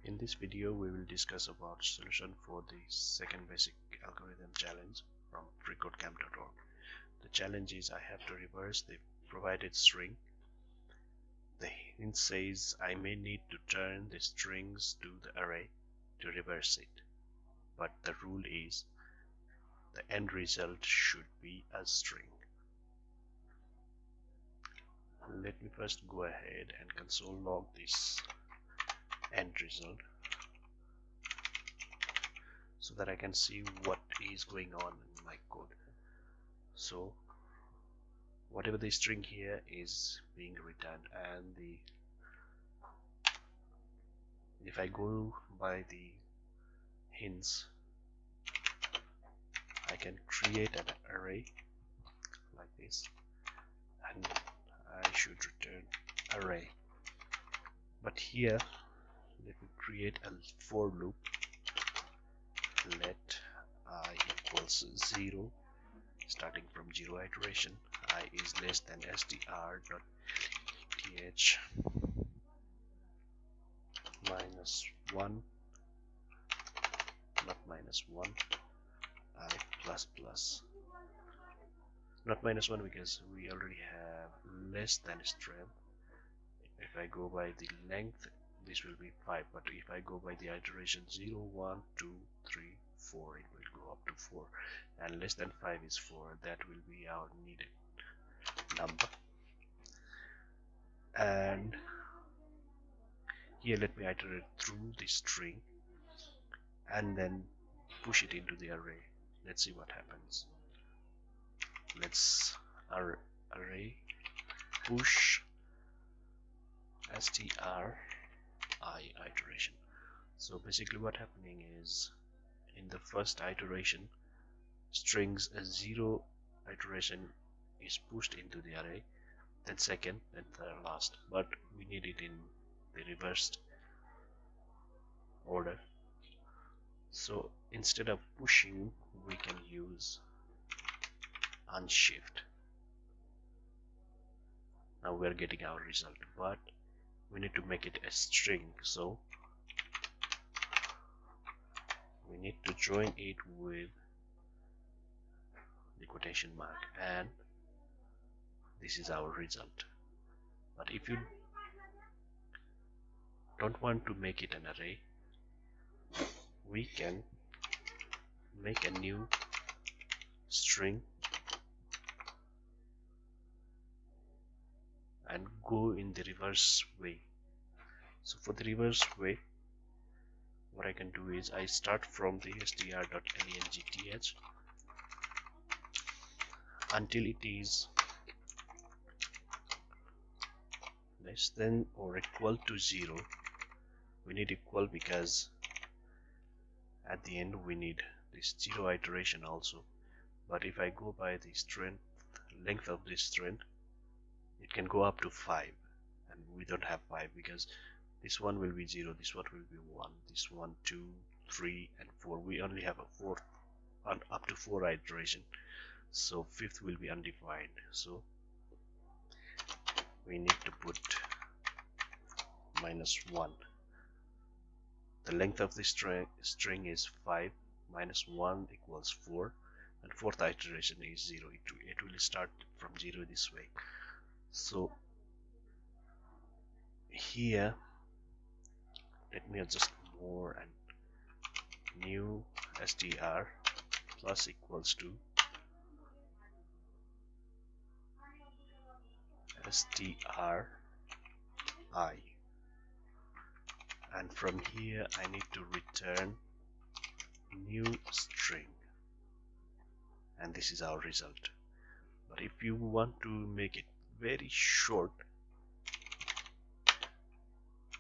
In this video we will discuss about solution for the second basic algorithm challenge from freecodecamp.org. The challenge is I have to reverse the provided string. The hint says I may need to turn the strings to the array to reverse it, but the rule is the end result should be a string. Let me first go ahead and console log this end result so that I can see what is going on in my code. So whatever the string here is being returned, and if I go by the hints, I can create an array like this and I should return array. But here let me create a for loop. Let I equals 0, starting from 0 iteration. I is less than str.th minus 1, not minus 1, I plus plus, not minus 1 because we already have less than string. If I go by the length, this will be 5, but if I go by the iteration 0, 1, 2, 3, 4, it will go up to 4, and less than 5 is 4. That will be our needed number. And here let me iterate through the string and then push it into the array. Let's see what happens. Let's array push str I iteration. So basically what happening is, in the first iteration, strings 0 iteration is pushed into the array, then second, then third, last, but we need it in the reversed order. So instead of pushing, we can use Unshift. Now we are getting our result, but we need to make it a string, so we need to join it with the quotation mark, and this is our result. But if you don't want to make it an array, we can make a new string and go in the reverse way. So for the reverse way, what I can do is I start from the str.langth until it is less than or equal to 0. We need equal because at the end we need this 0 iteration also. But if I go by the length of this string, it can go up to 5, and we don't have 5 because this one will be 0, this one will be 1, this one 2, 3 and 4. We only have a 4 up to 4 iteration, so fifth will be undefined. So we need to put minus 1. The length of the string is 5, minus 1 equals 4, and fourth iteration is 0. It will start from 0 this way. So here let me adjust more, and new str plus equals to str I, and from here I need to return new string, and this is our result. But if you want to make it very short,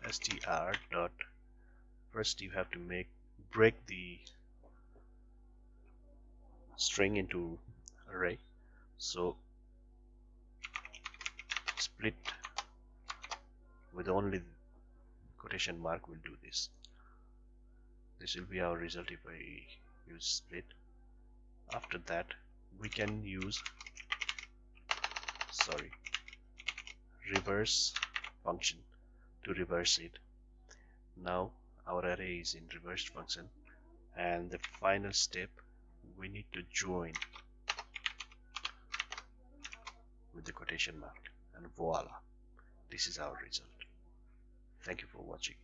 str dot, first you have to break the string into array, so split with only quotation mark will do this. This will be our result if I use split. After that we can use reverse function to reverse it. Now our array is in reversed function, and the final step, we need to join with the quotation mark, and voila, this is our result. Thank you for watching.